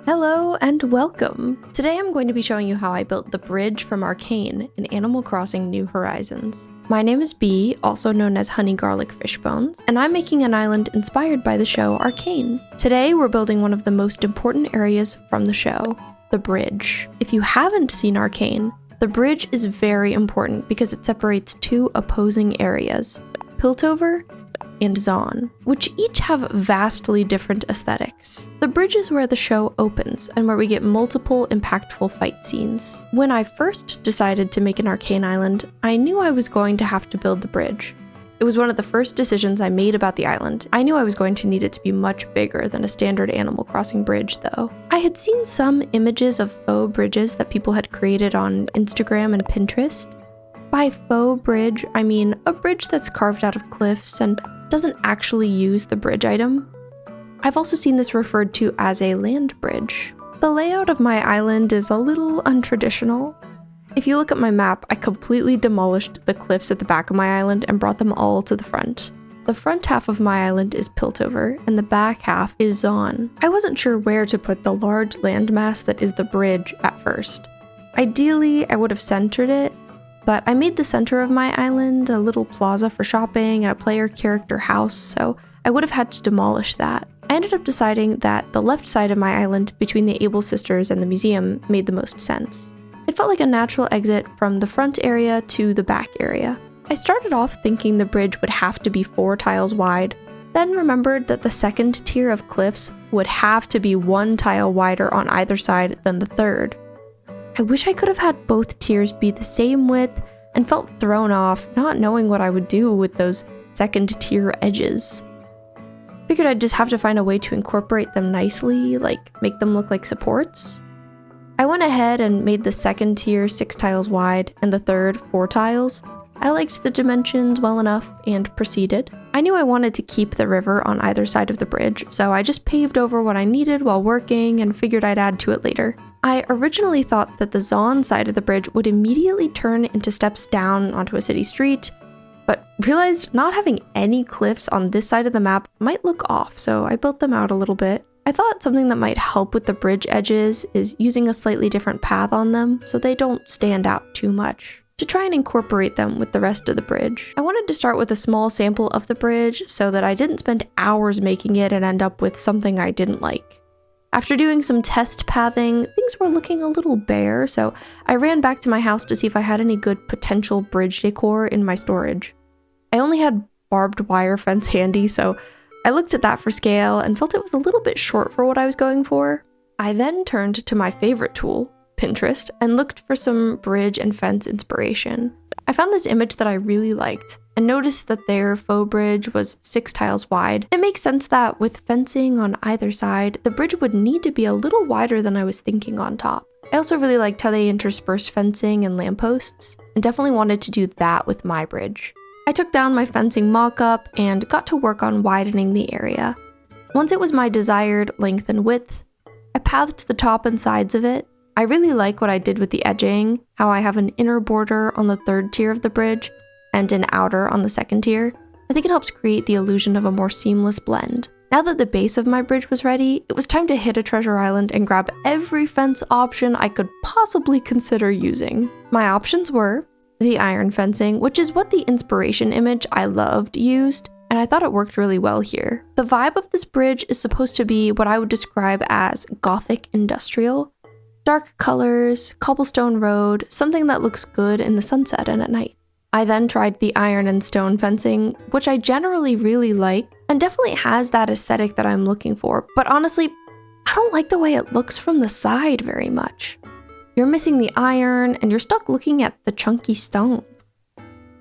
Hello and welcome! Today I'm going to be showing you how I built the bridge from Arcane in Animal Crossing New Horizons. My name is Bee, also known as honeygarlicfishbones, and I'm making an island inspired by the show Arcane. Today we're building one of the most important areas from the show, the bridge. If you haven't seen Arcane, the bridge is very important because it separates two opposing areas, Piltover and Zaun, which each have vastly different aesthetics. The bridge is where the show opens and where we get multiple impactful fight scenes. When I first decided to make an Arcane island, I knew I was going to have to build the bridge. It was one of the first decisions I made about the island. I knew I was going to need it to be much bigger than a standard Animal Crossing bridge though. I had seen some images of faux bridges that people had created on Instagram and Pinterest. By faux bridge, I mean a bridge that's carved out of cliffs and doesn't actually use the bridge item. I've also seen this referred to as a land bridge. The layout of my island is a little untraditional. If you look at my map, I completely demolished the cliffs at the back of my island and brought them all to the front. The front half of my island is Piltover, and the back half is Zaun. I wasn't sure where to put the large landmass that is the bridge at first. Ideally, I would have centered it, but I made the center of my island a little plaza for shopping and a player character house, so I would have had to demolish that. I ended up deciding that the left side of my island between the Able Sisters and the museum made the most sense. It felt like a natural exit from the front area to the back area. I started off thinking the bridge would have to be 4 tiles wide, then remembered that the second tier of cliffs would have to be 1 tile wider on either side than the third. I wish I could have had both tiers be the same width and felt thrown off, not knowing what I would do with those second tier edges. Figured I'd just have to find a way to incorporate them nicely, like make them look like supports. I went ahead and made the second tier 6 tiles wide and the third 4 tiles. I liked the dimensions well enough and proceeded. I knew I wanted to keep the river on either side of the bridge, so I just paved over what I needed while working and figured I'd add to it later. I originally thought that the Zaun side of the bridge would immediately turn into steps down onto a city street, but realized not having any cliffs on this side of the map might look off, so I built them out a little bit. I thought something that might help with the bridge edges is using a slightly different path on them so they don't stand out too much, to try and incorporate them with the rest of the bridge. I wanted to start with a small sample of the bridge so that I didn't spend hours making it and end up with something I didn't like. After doing some test pathing, things were looking a little bare, so I ran back to my house to see if I had any good potential bridge decor in my storage. I only had barbed wire fence handy, so I looked at that for scale and felt it was a little bit short for what I was going for. I then turned to my favorite tool, Pinterest, and looked for some bridge and fence inspiration. I found this image that I really liked and noticed that their faux bridge was 6 tiles wide. It makes sense that with fencing on either side, the bridge would need to be a little wider than I was thinking on top. I also really liked how they interspersed fencing and lampposts, and definitely wanted to do that with my bridge. I took down my fencing mock-up and got to work on widening the area. Once it was my desired length and width, I pathed the top and sides of it. I really like what I did with the edging, how I have an inner border on the third tier of the bridge and an outer on the second tier. I think it helps create the illusion of a more seamless blend. Now that the base of my bridge was ready, it was time to hit a treasure island and grab every fence option I could possibly consider using. My options were the iron fencing, which is what the inspiration image I loved used, and I thought it worked really well here. The vibe of this bridge is supposed to be what I would describe as gothic industrial. Dark colors, cobblestone road, something that looks good in the sunset and at night. I then tried the iron and stone fencing, which I generally really like, and definitely has that aesthetic that I'm looking for, but honestly, I don't like the way it looks from the side very much. You're missing the iron, and you're stuck looking at the chunky stone.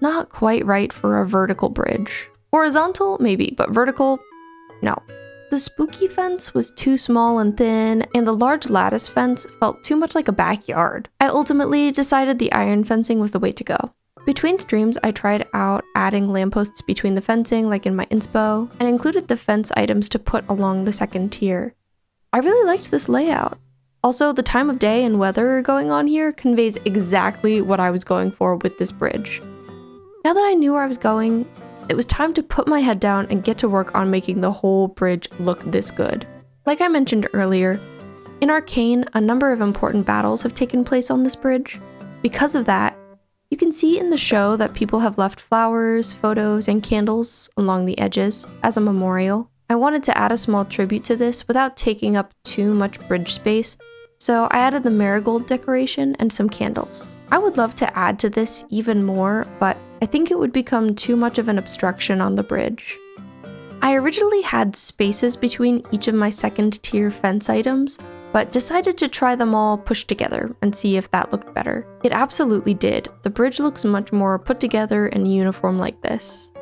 Not quite right for a vertical bridge. Horizontal, maybe, but vertical, no. The spooky fence was too small and thin, and the large lattice fence felt too much like a backyard. I ultimately decided the iron fencing was the way to go. Between streams, I tried out adding lampposts between the fencing, like in my inspo, and included the fence items to put along the second tier. I really liked this layout. Also, the time of day and weather going on here conveys exactly what I was going for with this bridge. Now that I knew where I was going, it was time to put my head down and get to work on making the whole bridge look this good. Like I mentioned earlier, In Arcane, a number of important battles have taken place on this bridge. Because of that, you can see in the show that people have left flowers, photos, and candles along the edges as a memorial. I wanted to add a small tribute to this without taking up too much bridge space, so I added the marigold decoration and some candles. I would love to add to this even more, but I think it would become too much of an obstruction on the bridge. I originally had spaces between each of my second tier fence items, but decided to try them all pushed together and see if that looked better. It absolutely did. The bridge looks much more put together and uniform like this.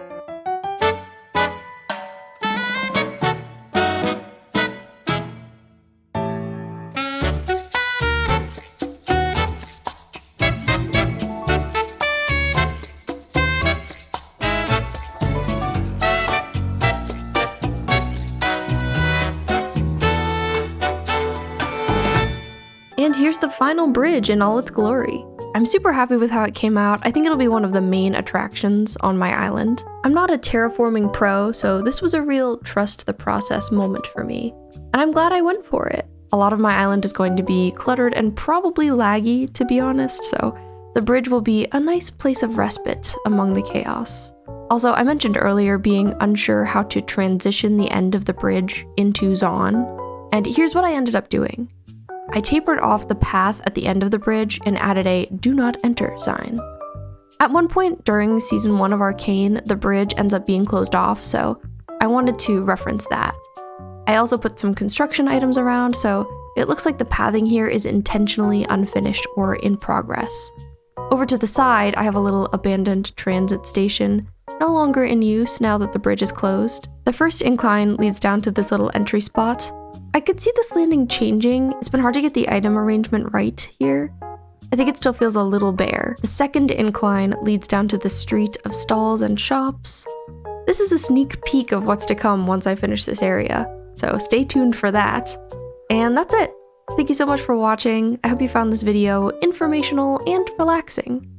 And here's the final bridge in all its glory. I'm super happy with how it came out. I think it'll be one of the main attractions on my island. I'm not a terraforming pro, so this was a real trust the process moment for me. And I'm glad I went for it. A lot of my island is going to be cluttered and probably laggy, to be honest, so the bridge will be a nice place of respite among the chaos. Also, I mentioned earlier being unsure how to transition the end of the bridge into Zaun, and here's what I ended up doing. I tapered off the path at the end of the bridge and added a "Do Not Enter" sign. At one point during Season 1 of Arcane, the bridge ends up being closed off, so I wanted to reference that. I also put some construction items around, so it looks like the pathing here is intentionally unfinished or in progress. Over to the side, I have a little abandoned transit station, no longer in use now that the bridge is closed. The first incline leads down to this little entry spot. I could see this landing changing. It's been hard to get the item arrangement right here. I think it still feels a little bare. The second incline leads down to the street of stalls and shops. This is a sneak peek of what's to come once I finish this area, so stay tuned for that. And that's it. Thank you so much for watching. I hope you found this video informational and relaxing.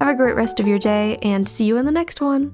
Have a great rest of your day, and see you in the next one.